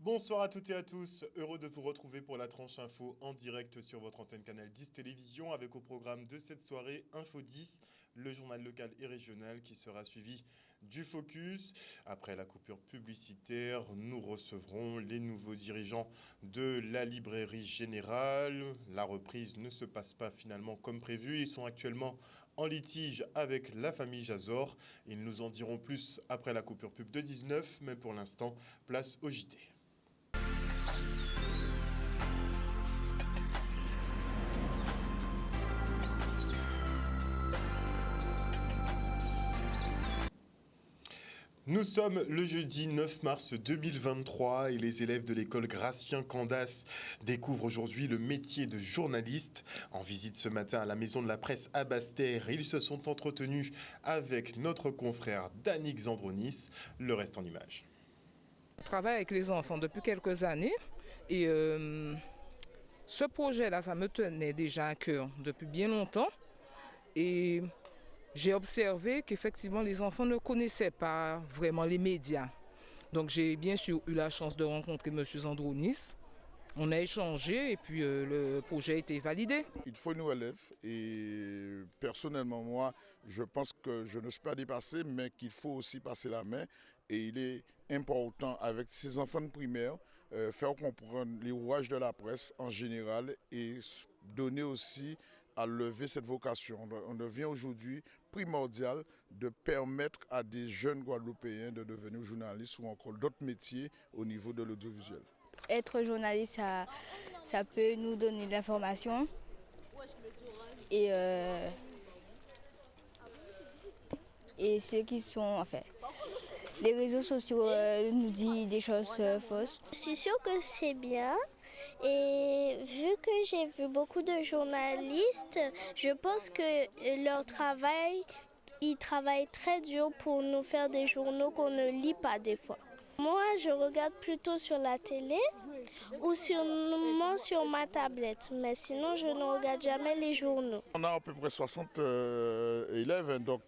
Bonsoir à toutes et à tous, heureux de vous retrouver pour la tranche info en direct sur votre antenne Canal 10 Télévision avec au programme de cette soirée Info 10, le journal local et régional qui sera suivi du Focus. Après la coupure publicitaire, nous recevrons les nouveaux dirigeants de la librairie générale. La reprise ne se passe pas finalement comme prévu, ils sont actuellement en litige avec la famille Jazor. Ils nous en diront plus après la coupure pub de 19, mais pour l'instant, place au JT. Nous sommes le jeudi 9 mars 2023 et les élèves de l'école Gratien Candace découvrent aujourd'hui le métier de journaliste. En visite ce matin à la maison de la presse à Basse-Terre, ils se sont entretenus avec notre confrère Danick Zandronis. Le reste en images. Je travaille avec les enfants depuis quelques années et ce projet-là, ça me tenait déjà à cœur depuis bien longtemps. Et j'ai observé qu'effectivement les enfants ne connaissaient pas vraiment les médias. Donc j'ai bien sûr eu la chance de rencontrer M. Zandronis. On a échangé et puis le projet a été validé. Il faut une relève et personnellement moi je pense que je ne suis pas dépassé mais qu'il faut aussi passer la main et il est important avec ces enfants de primaire faire comprendre les rouages de la presse en général et donner aussi à lever cette vocation. On devient aujourd'hui primordial de permettre à des jeunes Guadeloupéens de devenir journalistes ou encore d'autres métiers au niveau de l'audiovisuel. Être journaliste, ça peut nous donner de l'information et ceux qui sont, enfin, les réseaux sociaux nous disent des choses fausses. Je suis sûre que c'est bien et vu que j'ai vu beaucoup de journalistes, je pense que leur travail, ils travaillent très dur pour nous faire des journaux qu'on ne lit pas des fois. Moi, je regarde plutôt sur la télé ou sur ma tablette, mais sinon je ne regarde jamais les journaux. On a à peu près 60 élèves, donc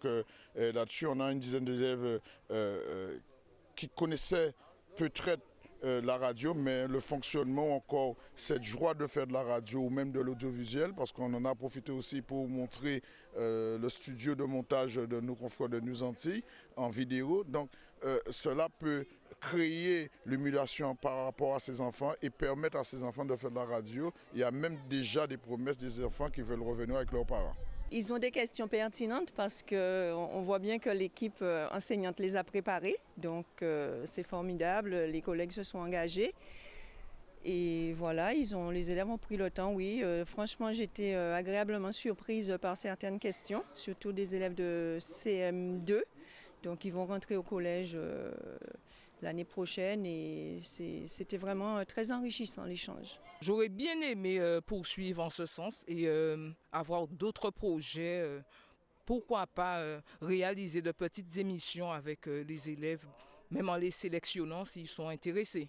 là-dessus on a une dizaine d'élèves qui connaissaient peut-être la radio, mais le fonctionnement encore, cette joie de faire de la radio ou même de l'audiovisuel, parce qu'on en a profité aussi pour montrer le studio de montage de nos confrères de News Antilles en vidéo. Donc cela peut créer l'émulation par rapport à ces enfants et permettre à ces enfants de faire de la radio. Il y a même déjà des promesses des enfants qui veulent revenir avec leurs parents. Ils ont des questions pertinentes parce qu'on voit bien que l'équipe enseignante les a préparés. Donc c'est formidable, les collègues se sont engagés. Et voilà, les élèves ont pris le temps, oui. Franchement, j'étais agréablement surprise par certaines questions, surtout des élèves de CM2. Donc ils vont rentrer au collège l'année prochaine et c'était vraiment très enrichissant l'échange. J'aurais bien aimé poursuivre en ce sens et avoir d'autres projets. Pourquoi pas réaliser de petites émissions avec les élèves, même en les sélectionnant s'ils sont intéressés.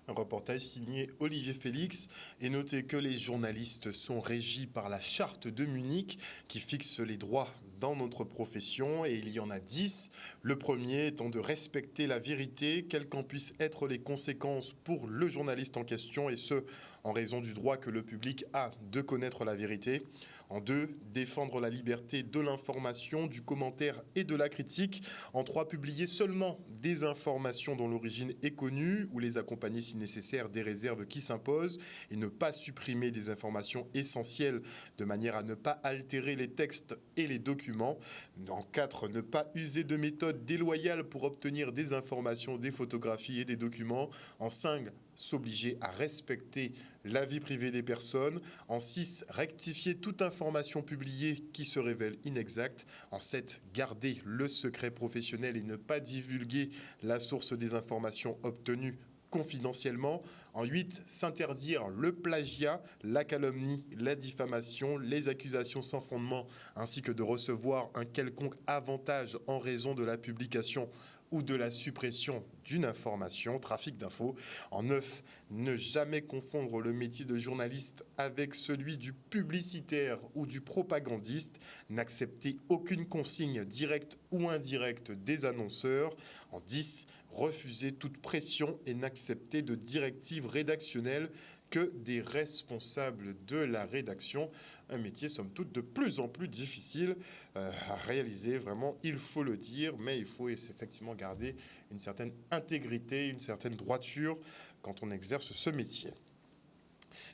Un reportage signé Olivier Félix et notez que les journalistes sont régis par la charte de Munich qui fixe les droits dans notre profession et il y en a 10. Le premier étant de respecter la vérité, quelles qu'en puissent être les conséquences pour le journaliste en question et ce, en raison du droit que le public a de connaître la vérité. En 2, défendre la liberté de l'information, du commentaire et de la critique. En 3, publier seulement des informations dont l'origine est connue ou les accompagner si nécessaire des réserves qui s'imposent et ne pas supprimer des informations essentielles de manière à ne pas altérer les textes et les documents. En 4, ne pas user de méthodes déloyales pour obtenir des informations, des photographies et des documents. En 5, s'obliger à respecter la vie privée des personnes. En 6, rectifier toute information publiée qui se révèle inexacte. En 7, garder le secret professionnel et ne pas divulguer la source des informations obtenues confidentiellement. En 8, s'interdire le plagiat, la calomnie, la diffamation, les accusations sans fondement, ainsi que de recevoir un quelconque avantage en raison de la publication ou de la suppression d'une information, trafic d'infos. En 9, ne jamais confondre le métier de journaliste avec celui du publicitaire ou du propagandiste. N'accepter aucune consigne directe ou indirecte des annonceurs. En 10, refuser toute pression et n'accepter de directives rédactionnelles que des responsables de la rédaction. Un métier, somme toute, de plus en plus difficile à réaliser, vraiment, il faut le dire, mais il faut effectivement garder une certaine intégrité, une certaine droiture quand on exerce ce métier.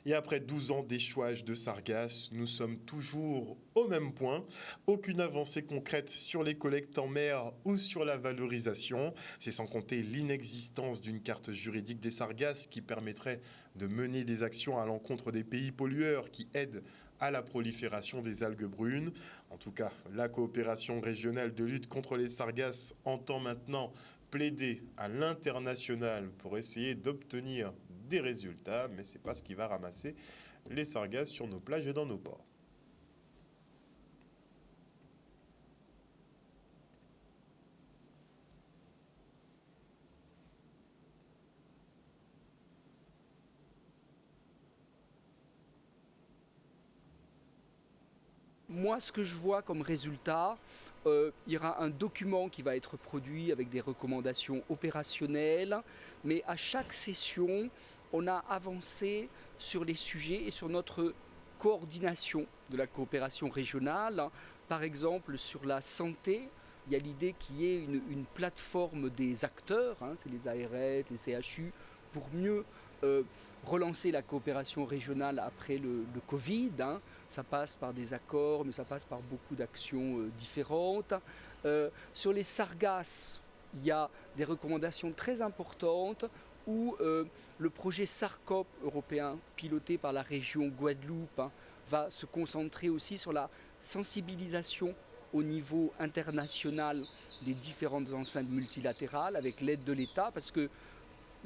Et après 12 ans d'échouage de sargasses, nous sommes toujours au même point. Aucune avancée concrète sur les collectes en mer ou sur la valorisation. C'est sans compter l'inexistence d'une carte juridique des sargasses qui permettrait de mener des actions à l'encontre des pays pollueurs qui aident à la prolifération des algues brunes. En tout cas, la coopération régionale de lutte contre les sargasses entend maintenant plaider à l'international pour essayer d'obtenir des résultats, mais ce n'est pas ce qui va ramasser les sargasses sur nos plages et dans nos ports. Moi, ce que je vois comme résultat, il y aura un document qui va être produit avec des recommandations opérationnelles, mais à chaque session, on a avancé sur les sujets et sur notre coordination de la coopération régionale. Par exemple, sur la santé, il y a l'idée qu'il y ait une plateforme des acteurs, c'est les ARS, les CHU, pour mieux relancer la coopération régionale après le Covid. Ça passe par des accords, mais ça passe par beaucoup d'actions différentes. Sur les sargasses, il y a des recommandations très importantes où le projet SARCOP européen, piloté par la région Guadeloupe, va se concentrer aussi sur la sensibilisation au niveau international des différentes enceintes multilatérales avec l'aide de l'État, parce que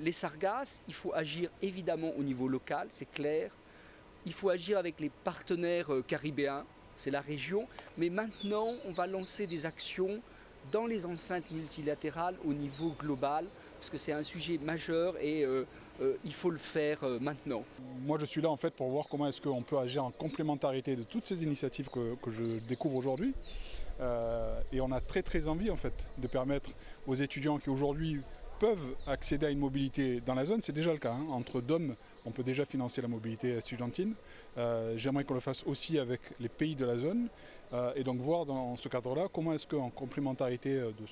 les sargasses, il faut agir évidemment au niveau local, c'est clair. Il faut agir avec les partenaires caribéens, c'est la région. Mais maintenant, on va lancer des actions dans les enceintes multilatérales au niveau global, parce que c'est un sujet majeur et il faut le faire maintenant. Moi, je suis là en fait pour voir comment est-ce qu'on peut agir en complémentarité de toutes ces initiatives que je découvre aujourd'hui. Et on a très envie en fait de permettre aux étudiants qui aujourd'hui peuvent accéder à une mobilité dans la zone, c'est déjà le cas. Entre DOM, on peut déjà financer la mobilité estudiantine. J'aimerais qu'on le fasse aussi avec les pays de la zone. Et donc voir dans ce cadre-là, comment est-ce qu'en complémentarité de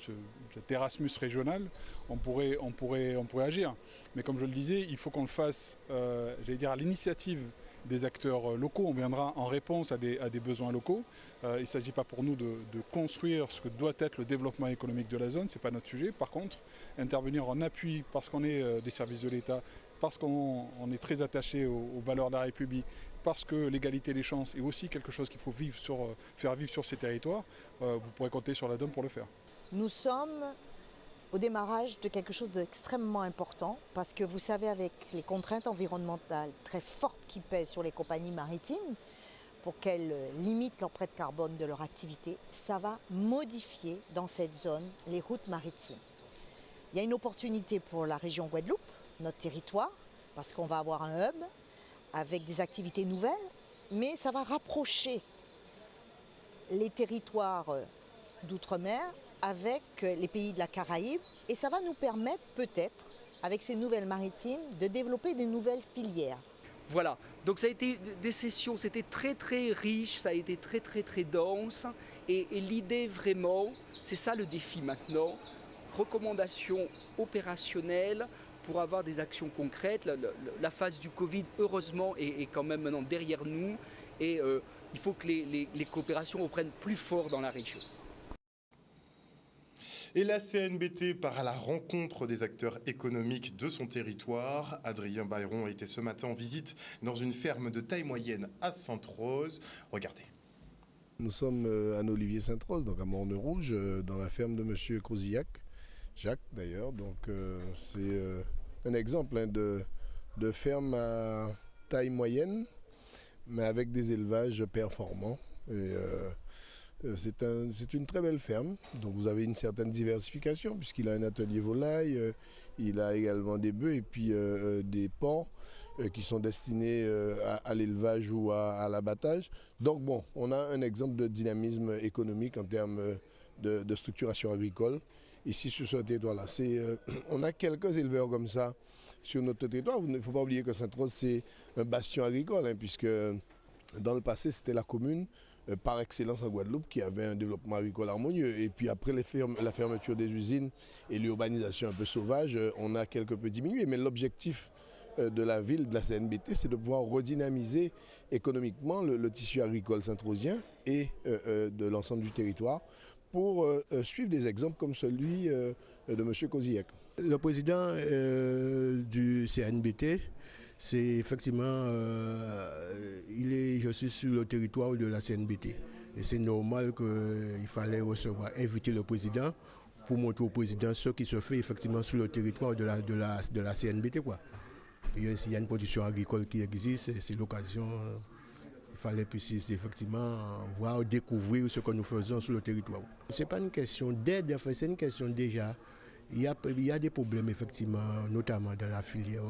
cet Erasmus régional, on pourrait agir. Mais comme je le disais, il faut qu'on le fasse, à l'initiative des acteurs locaux. On viendra en réponse à des besoins locaux. Il ne s'agit pas pour nous de construire ce que doit être le développement économique de la zone, ce n'est pas notre sujet. Par contre, intervenir en appui parce qu'on est des services de l'État, parce qu'on est très attaché aux valeurs de la République, parce que l'égalité des chances est aussi quelque chose qu'il faut faire vivre sur ces territoires, vous pourrez compter sur la DOM pour le faire. Nous sommes au démarrage de quelque chose d'extrêmement important parce que vous savez, avec les contraintes environnementales très fortes qui pèsent sur les compagnies maritimes pour qu'elles limitent l'empreinte carbone de leur activité, ça va modifier dans cette zone les routes maritimes. Il y a une opportunité pour la région Guadeloupe, notre territoire, parce qu'on va avoir un hub avec des activités nouvelles, mais ça va rapprocher les territoires d'outre-mer avec les pays de la Caraïbe et ça va nous permettre peut-être, avec ces nouvelles maritimes, de développer de nouvelles filières. Voilà, donc ça a été des sessions, c'était très riche, ça a été très dense et l'idée vraiment, c'est ça le défi maintenant, recommandations opérationnelles pour avoir des actions concrètes. La phase du Covid, heureusement, est quand même maintenant derrière nous et il faut que les coopérations reprennent plus fort dans la région. Et la CNBT part à la rencontre des acteurs économiques de son territoire. Adrien Bayron était ce matin en visite dans une ferme de taille moyenne à Sainte-Rose. Regardez. Nous sommes à Olivier-Sainte-Rose, donc à Morne-Rouge, dans la ferme de M. Cosillac, Jacques d'ailleurs. Donc c'est un exemple de ferme à taille moyenne, mais avec des élevages performants. Et, c'est une très belle ferme, donc vous avez une certaine diversification puisqu'il a un atelier volaille, il a également des bœufs et puis des porcs qui sont destinés à l'élevage ou à l'abattage. Donc bon, on a un exemple de dynamisme économique en termes de structuration agricole ici sur ce territoire-là. On a quelques éleveurs comme ça sur notre territoire. Il ne faut pas oublier que Sainte-Rose, c'est un bastion agricole, hein, puisque dans le passé, c'était la commune par excellence en Guadeloupe qui avait un développement agricole harmonieux. Et puis après la fermeture des usines et l'urbanisation un peu sauvage, on a quelque peu diminué. Mais l'objectif de la ville, de la CNBT, c'est de pouvoir redynamiser économiquement le tissu agricole saint-rosien et de l'ensemble du territoire pour suivre des exemples comme celui de M. Koziak. Le président du CNBT, c'est effectivement, je suis sur le territoire de la CNBT. Et c'est normal qu'il fallait inviter le président pour montrer au président ce qui se fait effectivement sur le territoire de la CNBT, quoi. Il y a une production agricole qui existe, c'est l'occasion, il fallait effectivement voir, découvrir ce que nous faisons sur le territoire. Ce n'est pas une question d'aide, enfin, c'est une question déjà. Il y a des problèmes effectivement, notamment dans la filière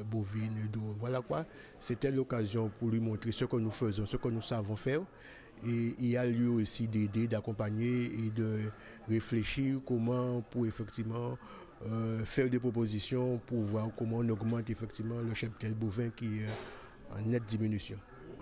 bovine. Voilà quoi, c'était l'occasion pour lui montrer ce que nous faisons, ce que nous savons faire. Et il y a lieu aussi d'aider, d'accompagner et de réfléchir comment pour effectivement faire des propositions pour voir comment on augmente effectivement le cheptel bovin qui est en nette diminution.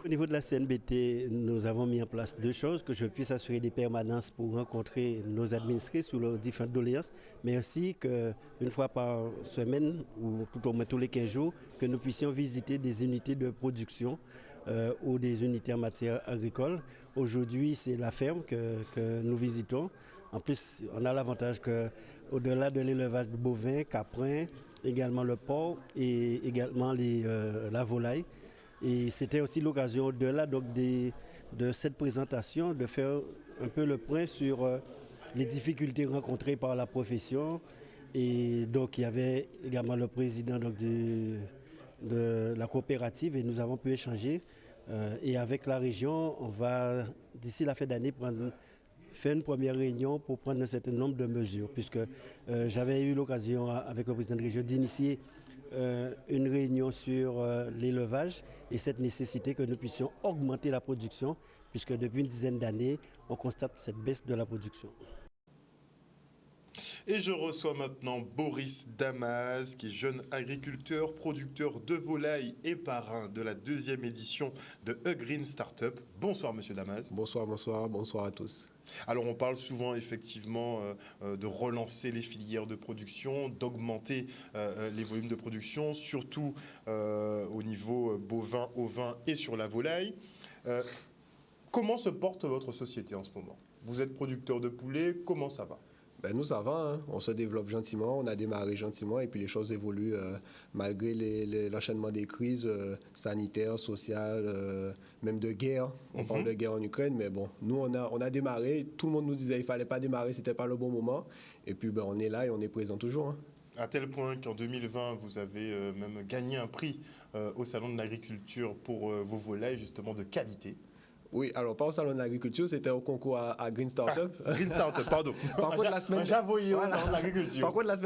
Au niveau de la CNBT, nous avons mis en place deux choses, que je puisse assurer des permanences pour rencontrer nos administrés sur leurs différentes doléances, mais aussi qu'une fois par semaine, ou tout au moins tous les 15 jours, que nous puissions visiter des unités de production ou des unités en matière agricole. Aujourd'hui, c'est la ferme que nous visitons. En plus, on a l'avantage qu'au-delà de l'élevage de bovins, caprins, également le porc et également la volaille. Et c'était aussi l'occasion, au-delà de cette présentation, de faire un peu le point sur les difficultés rencontrées par la profession. Et donc, il y avait également le président de la coopérative et nous avons pu échanger. Et avec la région, on va, d'ici la fin d'année, faire une première réunion pour prendre un certain nombre de mesures, puisque j'avais eu l'occasion avec le président de région d'initier une réunion sur l'élevage et cette nécessité que nous puissions augmenter la production, puisque depuis une dizaine d'années, on constate cette baisse de la production. Et je reçois maintenant Boris Damas, qui est jeune agriculteur, producteur de volailles et parrain de la 2e édition de A Green Startup. Bonsoir Monsieur Damas. Bonsoir à tous. Alors on parle souvent effectivement de relancer les filières de production, d'augmenter les volumes de production, surtout au niveau bovin, ovin et sur la volaille. Comment se porte votre société en ce moment? Vous êtes producteur de poulet, comment ça va? Nous, ça va, hein. On se développe gentiment, on a démarré gentiment et puis les choses évoluent malgré l'enchaînement des crises sanitaires, sociales, même de guerre. On parle de guerre en Ukraine, mais bon, nous, on a démarré. Tout le monde nous disait qu'il ne fallait pas démarrer, ce n'était pas le bon moment. Et puis, on est là et on est présent toujours. Hein. À tel point qu'en 2020, vous avez même gagné un prix au Salon de l'Agriculture pour vos volailles, justement, de qualité. Oui, alors pas au Salon de l'Agriculture, c'était au concours à Green Startup. Green Startup, pardon. Par contre, la semaine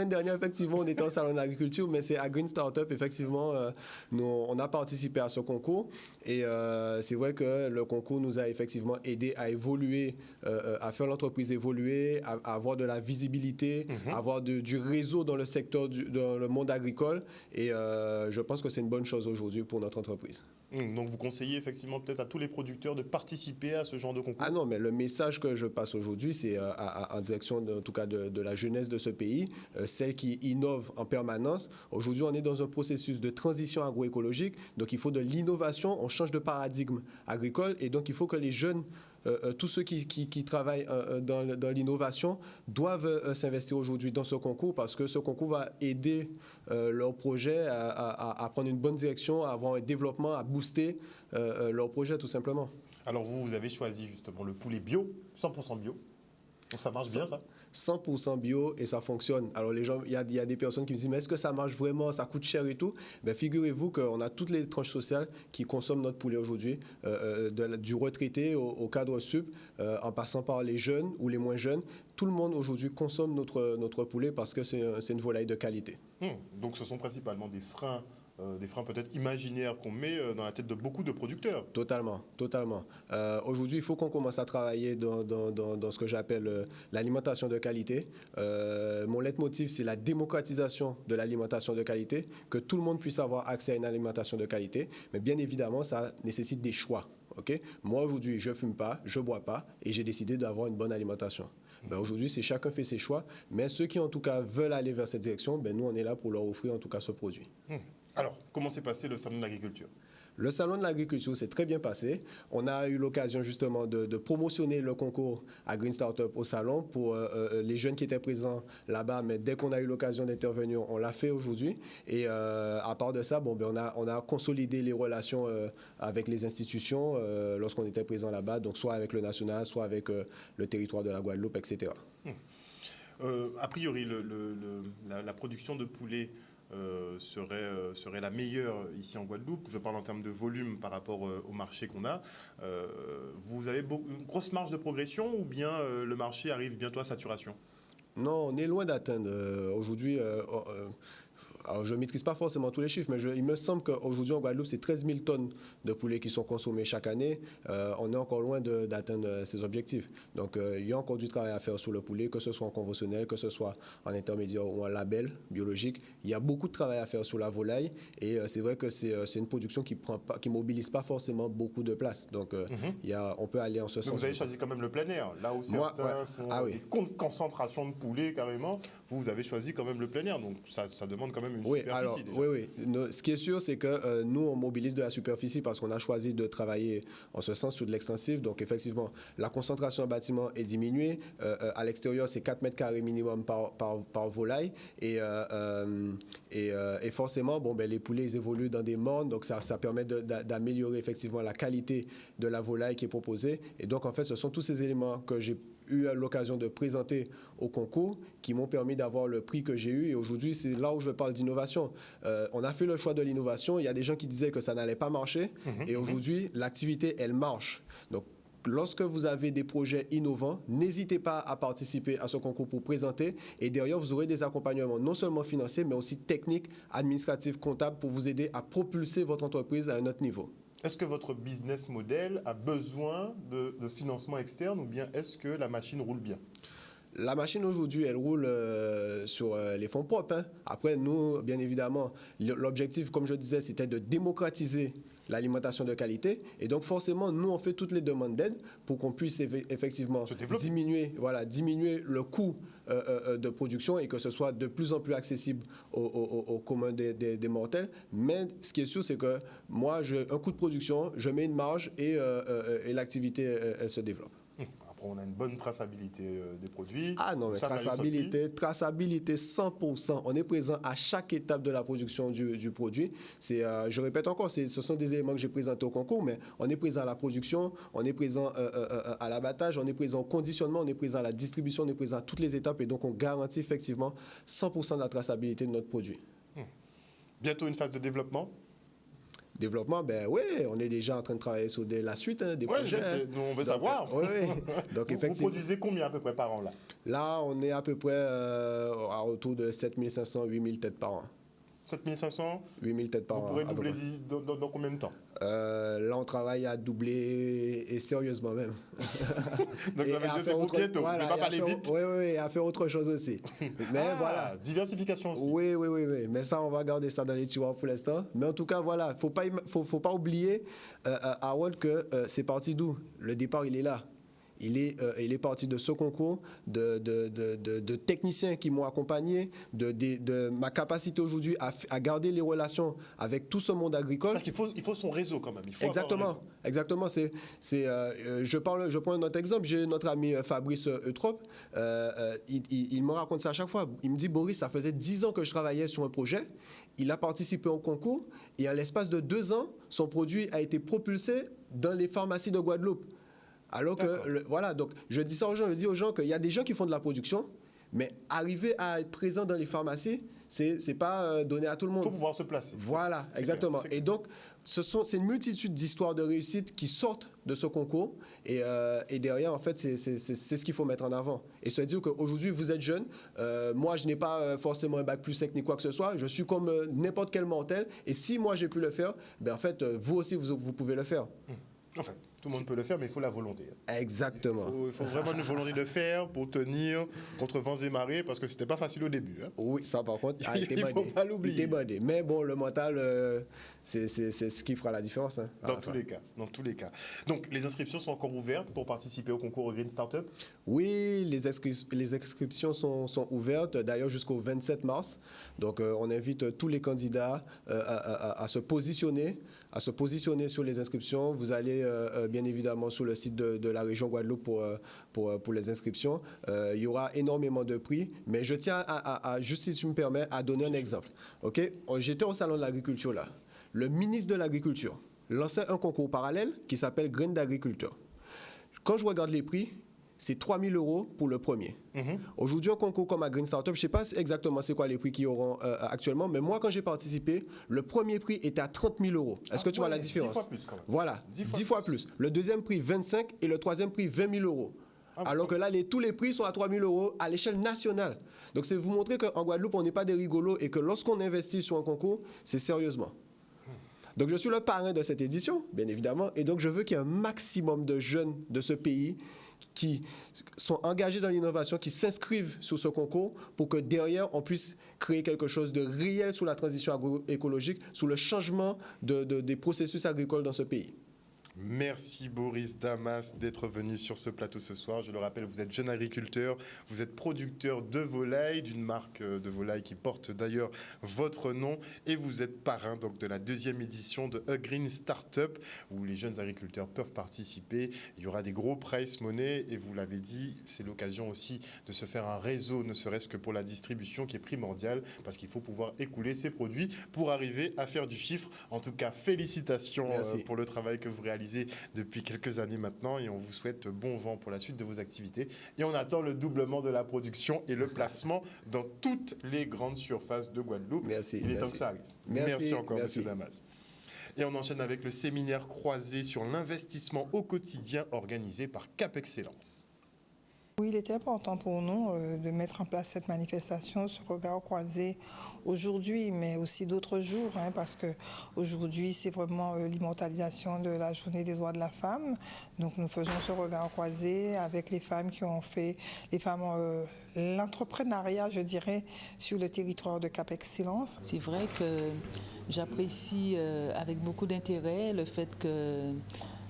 dernière, effectivement, on était au Salon de l'Agriculture, mais c'est à Green Startup, effectivement, on a participé à ce concours. Et c'est vrai que le concours nous a effectivement aidé à évoluer, à faire l'entreprise évoluer, à avoir de la visibilité, à avoir du réseau dans le secteur, dans le monde agricole. Et je pense que c'est une bonne chose aujourd'hui pour notre entreprise. Donc vous conseillez effectivement peut-être à tous les producteurs de participer à ce genre de concours? Ah non, mais le message que je passe aujourd'hui, c'est en direction en tout cas de la jeunesse de ce pays, celle qui innove en permanence. Aujourd'hui, on est dans un processus de transition agroécologique, donc il faut de l'innovation, on change de paradigme agricole et donc il faut que les jeunes, tous ceux qui travaillent dans l'innovation doivent s'investir aujourd'hui dans ce concours parce que ce concours va aider leur projet à prendre une bonne direction, à avoir un développement, à booster leur projet tout simplement. Alors vous avez choisi justement le poulet bio, 100% bio. Donc ça marche bien ça? 100% bio et ça fonctionne. Alors les gens, il y a des personnes qui me disent mais est-ce que ça marche vraiment, ça coûte cher et tout? Figurez-vous qu'on a toutes les tranches sociales qui consomment notre poulet aujourd'hui, du retraité au cadre sup, en passant par les jeunes ou les moins jeunes. Tout le monde aujourd'hui consomme notre poulet parce que c'est une volaille de qualité. Donc ce sont principalement des freins des freins peut-être imaginaires qu'on met dans la tête de beaucoup de producteurs. Totalement, totalement. Aujourd'hui, il faut qu'on commence à travailler dans ce que j'appelle l'alimentation de qualité. Mon leitmotiv, c'est la démocratisation de l'alimentation de qualité, que tout le monde puisse avoir accès à une alimentation de qualité. Mais bien évidemment, ça nécessite des choix. Okay? Moi, aujourd'hui, je ne fume pas, je ne bois pas, et j'ai décidé d'avoir une bonne alimentation. Ben, aujourd'hui, c'est chacun fait ses choix, mais ceux qui, en tout cas, veulent aller vers cette direction, ben, nous, on est là pour leur offrir, en tout cas, ce produit. Alors, comment s'est passé le salon de l'agriculture ? Le salon de l'agriculture s'est très bien passé. On a eu l'occasion justement de promotionner le concours à Green Startup au salon pour les jeunes qui étaient présents là-bas. Mais dès qu'on a eu l'occasion d'intervenir, on l'a fait aujourd'hui. Et à part de ça, on a consolidé les relations avec les institutions lorsqu'on était présent là-bas. Donc soit avec le national, soit avec le territoire de la Guadeloupe, etc. A priori, la production de poulet serait la meilleure ici en Guadeloupe. Je parle en termes de volume par rapport au marché qu'on a. Vous avez une grosse marge de progression ou bien le marché arrive bientôt à saturation ? Non, on est loin d'atteindre. Aujourd'hui, alors je ne maîtrise pas forcément tous les chiffres, mais il me semble qu'aujourd'hui en Guadeloupe, c'est 13 000 tonnes de poulets qui sont consommés chaque année. On est encore loin d'atteindre ces objectifs. Donc il y a encore du travail à faire sur le poulet, que ce soit en conventionnel, que ce soit en intermédiaire ou en label biologique. Il y a beaucoup de travail à faire sur la volaille et c'est vrai que c'est une production qui ne mobilise pas forcément beaucoup de place. Donc on peut aller en ce sens. Mais vous avez choisi quand même le plein air, là où certains sont des concentrations de poulets carrément. Vous avez choisi quand même le plein air, donc ça demande quand même une superficie. Oui. Ce qui est sûr, c'est que nous, on mobilise de la superficie parce qu'on a choisi de travailler en ce sens sur de l'extensif. Donc, effectivement, la concentration en bâtiment est diminuée. À l'extérieur, c'est 4 mètres carrés minimum par volaille. Et forcément, les poulets, ils évoluent dans des mornes. Donc, ça permet d'améliorer effectivement la qualité de la volaille qui est proposée. Et donc, en fait, ce sont tous ces éléments que j'ai eu l'occasion de présenter au concours qui m'ont permis d'avoir le prix que j'ai eu. Et aujourd'hui, c'est là où je parle d'innovation. On a fait le choix de l'innovation. Il y a des gens qui disaient que ça n'allait pas marcher. Et aujourd'hui, l'activité, elle marche. Donc, lorsque vous avez des projets innovants, n'hésitez pas à participer à ce concours pour présenter. Et derrière, vous aurez des accompagnements non seulement financiers, mais aussi techniques, administratifs, comptables pour vous aider à propulser votre entreprise à un autre niveau. Est-ce que votre business model a besoin de financement externe ou bien est-ce que la machine roule bien ? La machine aujourd'hui, elle roule sur les fonds propres. Après, nous, bien évidemment, l'objectif, comme je disais, c'était de démocratiser l'alimentation de qualité. Et donc, forcément, nous, on fait toutes les demandes d'aide pour qu'on puisse effectivement diminuer le coût de production et que ce soit de plus en plus accessible au commun des mortels. Mais ce qui est sûr, c'est que moi, un coût de production, je mets une marge et l'activité, elle se développe. On a une bonne traçabilité des produits. Ah non, mais traçabilité 100%. On est présent à chaque étape de la production du produit. Je répète encore, ce sont des éléments que j'ai présentés au concours, mais on est présent à la production, on est présent à l'abattage, on est présent au conditionnement, on est présent à la distribution, on est présent à toutes les étapes et donc on garantit effectivement 100% de la traçabilité de notre produit. Bientôt une phase de développement ? Développement, oui, on est déjà en train de travailler sur la suite des projets. Nous, on veut savoir. Oui. Donc, vous produisez combien à peu près par an là ? Là, on est à peu près autour de 7500, 8000 têtes par an. 7500 8000 têtes par an. Vous pourrez doubler dans combien de temps ? Là, on travaille à doubler, et sérieusement même. Donc ça veut dire que c'est pour bientôt, voilà, ne pas parler vite. Oui, à faire autre chose aussi. Mais voilà. Diversification aussi. Oui. Mais ça, on va garder ça dans les tiroirs pour l'instant. Mais en tout cas, voilà, faut pas oublier, Harold, que c'est parti d'où ? Le départ, il est là. Il est parti de ce concours, de techniciens qui m'ont accompagné, de ma capacité aujourd'hui à garder les relations avec tout ce monde agricole. Parce qu'il faut son réseau quand même. Il faut Exactement. Je prends un autre exemple. J'ai notre ami Fabrice Eutrope. Il me raconte ça à chaque fois. Il me dit, Boris, ça faisait 10 ans que je travaillais sur un projet. Il a participé au concours et à l'espace de 2 ans, son produit a été propulsé dans les pharmacies de Guadeloupe. Alors que, donc je dis ça aux gens, je dis aux gens qu'il y a des gens qui font de la production, mais arriver à être présent dans les pharmacies, c'est pas donné à tout le monde. Il faut pouvoir se placer. Voilà, exactement. Et donc, c'est une multitude d'histoires de réussite qui sortent de ce concours et derrière, en fait, c'est ce qu'il faut mettre en avant. Et se dire qu'aujourd'hui, vous êtes jeune, moi, je n'ai pas forcément un bac plus 5 ni quoi que ce soit, je suis comme n'importe quel mortel et si moi, j'ai pu le faire, ben, en fait, vous aussi, vous pouvez le faire. Enfin, tout le monde peut le faire, mais il faut la volonté. Exactement. Il faut vraiment une volonté de faire pour tenir contre vents et marées, parce que c'était pas facile au début. Hein. Oui, ça par contre, il ne faut pas l'oublier. Mais bon, le mental, c'est ce qui fera la différence. Hein, dans tous les cas. Donc, les inscriptions sont encore ouvertes pour participer au concours Green Startup? Oui, les inscriptions sont ouvertes, d'ailleurs jusqu'au 27 mars. Donc, on invite tous les candidats à se positionner sur les inscriptions. Vous allez bien évidemment sur le site de la région Guadeloupe pour les inscriptions. Il y aura énormément de prix, mais je tiens juste si tu me permets, à donner un exemple. Okay? J'étais au salon de l'agriculture là. Le ministre de l'Agriculture lançait un concours parallèle qui s'appelle Graines d'agriculteur. Quand je regarde les prix, c'est 3 000 € pour le premier. Aujourd'hui, un concours comme à Green Startup, je ne sais pas exactement c'est quoi les prix qu'ils auront actuellement, mais moi, quand j'ai participé, le premier prix était à 30 000 €. Est-ce que tu vois la différence? 10 fois plus quand même. Voilà, 10 fois plus. Le deuxième prix, 25 et le troisième prix, 20 000 €. Alors que là, tous les prix sont à 3 000 € à l'échelle nationale. Donc, c'est vous montrer qu'en Guadeloupe, on n'est pas des rigolos et que lorsqu'on investit sur un concours, c'est sérieusement. Donc, je suis le parrain de cette édition, bien évidemment, et donc je veux qu'il y ait un maximum de jeunes de ce pays qui sont engagés dans l'innovation, qui s'inscrivent sur ce concours pour que derrière, on puisse créer quelque chose de réel sur la transition agroécologique, sur le changement des processus agricoles dans ce pays. Merci Boris Damas d'être venu sur ce plateau ce soir. Je le rappelle, vous êtes jeune agriculteur, vous êtes producteur de volailles, d'une marque de volailles qui porte d'ailleurs votre nom, et vous êtes parrain donc, de la 2e édition de A Green Startup, où les jeunes agriculteurs peuvent participer. Il y aura des gros prize money, et vous l'avez dit, c'est l'occasion aussi de se faire un réseau, ne serait-ce que pour la distribution qui est primordiale, parce qu'il faut pouvoir écouler ces produits pour arriver à faire du chiffre. En tout cas, félicitations pour le travail que vous réalisez depuis quelques années maintenant, et on vous souhaite bon vent pour la suite de vos activités, et on attend le doublement de la production et le placement dans toutes les grandes surfaces de Guadeloupe. Merci. Il est temps que ça arrive. Merci encore, monsieur Damas. Et on enchaîne avec le séminaire croisé sur l'investissement au quotidien organisé par Cap Excellence. Oui, il était important pour nous de mettre en place cette manifestation, ce regard croisé aujourd'hui, mais aussi d'autres jours, parce qu'aujourd'hui, c'est vraiment l'immortalisation de la journée des droits de la femme. Donc, nous faisons ce regard croisé avec les femmes qui ont fait, l'entrepreneuriat, je dirais, sur le territoire de Cap Excellence. C'est vrai que j'apprécie avec beaucoup d'intérêt le fait que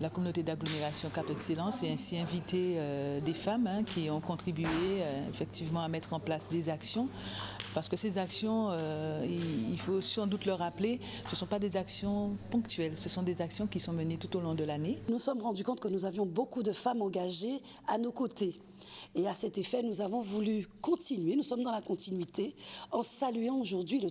la communauté d'agglomération Cap Excellence ait ainsi invité des femmes qui ont contribué effectivement à mettre en place des actions. Parce que ces actions, il faut sans doute le rappeler, ce ne sont pas des actions ponctuelles, ce sont des actions qui sont menées tout au long de l'année. Nous nous sommes rendus compte que nous avions beaucoup de femmes engagées à nos côtés. Et à cet effet, nous avons voulu continuer, nous sommes dans la continuité, en saluant aujourd'hui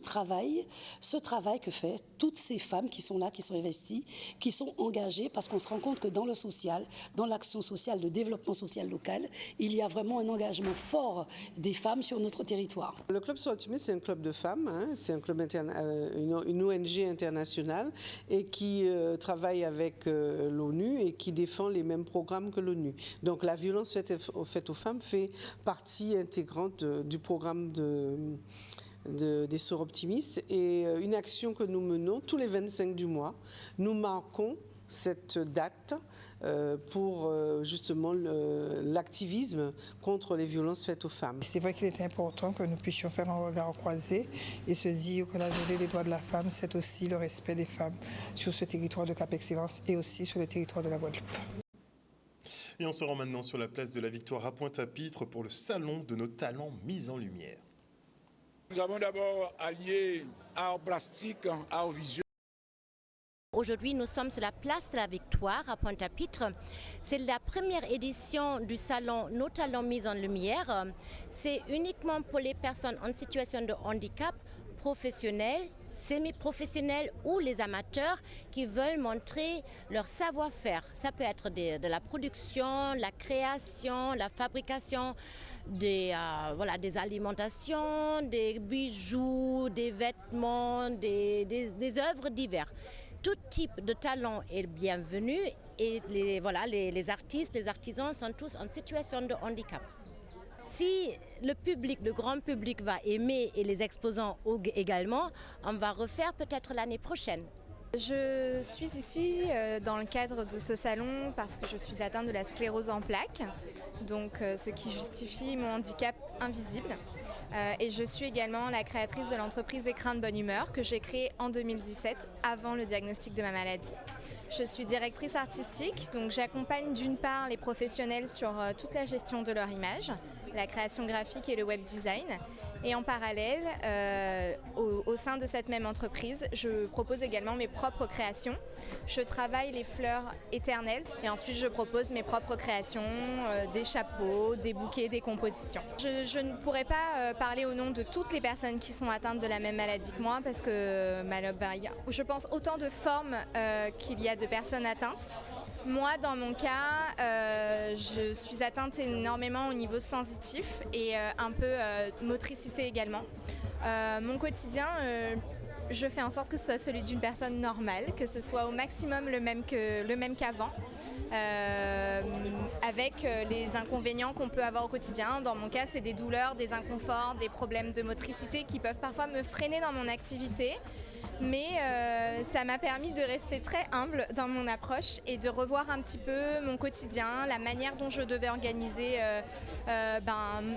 ce travail que fait toutes ces femmes qui sont là, qui sont investies, qui sont engagées, parce qu'on se rend compte que dans le social, dans l'action sociale, le développement social local, il y a vraiment un engagement fort des femmes sur notre territoire. Le Club Sois Optimiste, c'est un club de femmes, c'est un club une ONG internationale et qui travaille avec l'ONU et qui défend les mêmes programmes que l'ONU. Donc la violence faite aux femmes fait partie intégrante du programme des Soeurs Optimistes, et une action que nous menons tous les 25 du mois. Nous marquons cette date pour justement l'activisme contre les violences faites aux femmes. C'est vrai qu'il est important que nous puissions faire un regard croisé et se dire que la journée des droits de la femme, c'est aussi le respect des femmes sur ce territoire de Cap Excellence et aussi sur le territoire de la Guadeloupe. Et on se rend maintenant sur la place de la Victoire à Pointe-à-Pitre pour le salon de nos talents mis en lumière. Nous avons d'abord allié art plastique, art visuel. Aujourd'hui, nous sommes sur la place de la Victoire à Pointe-à-Pitre. C'est la première édition du salon Nos talents mis en lumière. C'est uniquement pour les personnes en situation de handicap, professionnels, semi-professionnels ou les amateurs qui veulent montrer leur savoir-faire. Ça peut être de la production, la création, la fabrication, des alimentations, des bijoux, des vêtements, des œuvres diverses. tout type de talent est bienvenu et les artistes, les artisans sont tous en situation de handicap. Si le grand public va aimer et les exposants également, on va refaire peut-être l'année prochaine. Je suis ici dans le cadre de ce salon parce que je suis atteinte de la sclérose en plaques, donc ce qui justifie mon handicap invisible. Et je suis également la créatrice de l'entreprise Écrin de Bonne Humeur que j'ai créée en 2017 avant le diagnostic de ma maladie. Je suis directrice artistique, donc j'accompagne d'une part les professionnels sur toute la gestion de leur image, la création graphique et le web design. Et en parallèle, au sein de cette même entreprise, je propose également mes propres créations. Je travaille les fleurs éternelles et ensuite je propose mes propres créations, des chapeaux, des bouquets, des compositions. Je ne pourrais pas parler au nom de toutes les personnes qui sont atteintes de la même maladie que moi parce que il y a, je pense, autant de formes qu'il y a de personnes atteintes. Moi, dans mon cas, je suis atteinte énormément au niveau sensitif et un peu motricité également. Mon quotidien, je fais en sorte que ce soit celui d'une personne normale, que ce soit au maximum le même qu'avant, avec les inconvénients qu'on peut avoir au quotidien. Dans mon cas, c'est des douleurs, des inconforts, des problèmes de motricité qui peuvent parfois me freiner dans mon activité. Mais ça m'a permis de rester très humble dans mon approche et de revoir un petit peu mon quotidien, la manière dont je devais organiser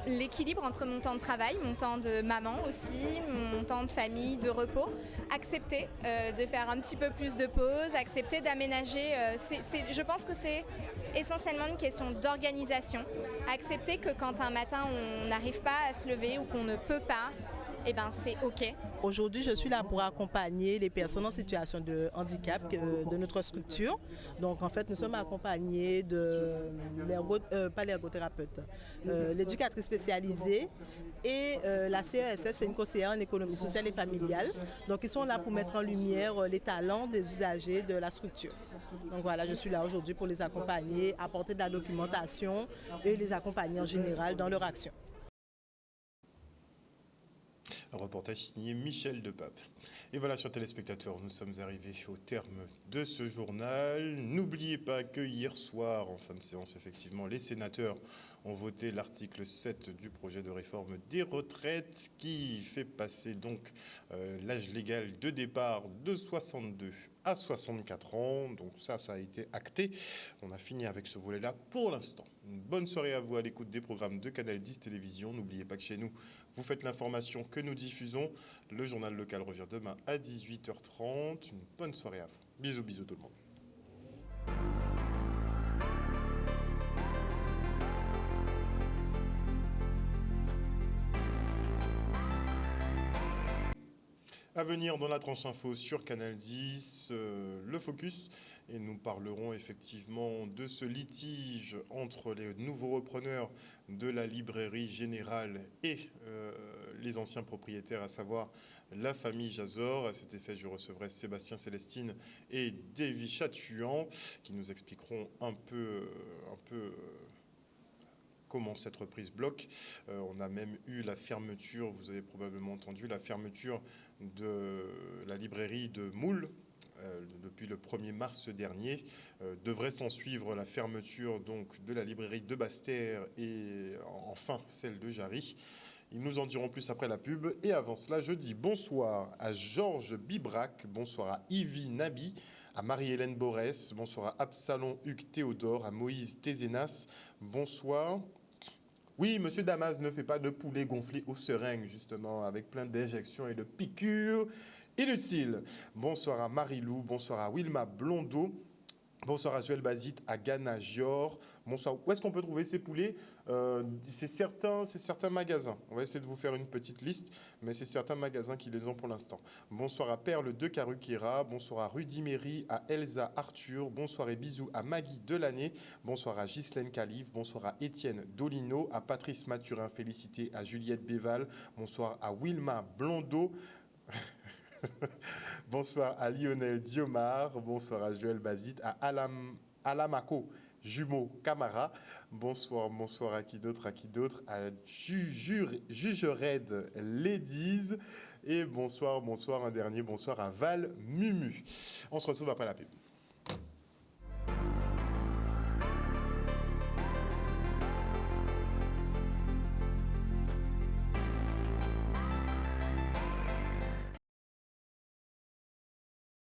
l'équilibre entre mon temps de travail, mon temps de maman aussi, mon temps de famille, de repos. Accepter de faire un petit peu plus de pause, accepter d'aménager. Je pense que c'est essentiellement une question d'organisation. Accepter que quand un matin on n'arrive pas à se lever ou qu'on ne peut pas, eh ben c'est OK. Aujourd'hui, je suis là pour accompagner les personnes en situation de handicap de notre structure. Donc, en fait, nous sommes accompagnés de pas l'ergothérapeute, l'éducatrice spécialisée et la CESF, c'est une conseillère en économie sociale et familiale. Donc, ils sont là pour mettre en lumière les talents des usagers de la structure. Donc, voilà, je suis là aujourd'hui pour les accompagner, apporter de la documentation et les accompagner en général dans leur action. Un reportage signé Michel Depape. Et voilà, chers téléspectateurs, nous sommes arrivés au terme de ce journal. N'oubliez pas que hier soir, en fin de séance, effectivement, les sénateurs ont voté l'article 7 du projet de réforme des retraites qui fait passer donc l'âge légal de départ de 62 à 64 ans. Donc ça a été acté. On a fini avec ce volet-là pour l'instant. Une bonne soirée à vous à l'écoute des programmes de Canal 10 Télévision. N'oubliez pas que chez nous, vous faites l'information que nous diffusons. Le journal local revient demain à 18h30. Une bonne soirée à vous. Bisous, bisous tout le monde. À venir dans la tranche info sur Canal 10, le focus, et nous parlerons effectivement de ce litige entre les nouveaux repreneurs de la librairie générale et les anciens propriétaires, à savoir la famille Jazor. À cet effet, je recevrai Sébastien Célestine et Davy Chatuan qui nous expliqueront un peu comment cette reprise bloque. On a même eu la fermeture, vous avez probablement entendu, la fermeture de la librairie de Moule depuis le 1er mars dernier. Devrait s'en suivre la fermeture donc de la librairie de Basse-Terre et enfin celle de Jarry. Ils nous en diront plus après la pub. Et avant cela, je dis bonsoir à Georges Bibrac, bonsoir à Yvi Nabi, à Marie-Hélène Borès, bonsoir à Absalon Hugues Théodore, à Moïse Tézénas, bonsoir. Oui, monsieur Damas ne fait pas de poulet gonflé aux seringues, justement, avec plein d'injections et de piqûres inutiles. Bonsoir à Marie-Lou, bonsoir à Wilma Blondeau, bonsoir à Joël Bazite, à Ghana Gior. Bonsoir. Où est-ce qu'on peut trouver ces poulets ? C'est certains magasins. On va essayer de vous faire une petite liste, mais c'est certains magasins qui les ont pour l'instant. Bonsoir à Perle de Caruquera, bonsoir à Rudy Méry, à Elsa Arthur, bonsoir et bisous à Maggie Delaney, bonsoir à Ghislaine Calive, bonsoir à Étienne Dolino, à Patrice Mathurin, félicité à Juliette Béval, bonsoir à Wilma Blondeau, bonsoir à Lionel Diomar, bonsoir à Joël Bazite, à Alamaco Jumeau Camara, bonsoir à qui d'autre, à Jugered Ladies, Et bonsoir, un dernier bonsoir à Val Mumu. On se retrouve après la pub.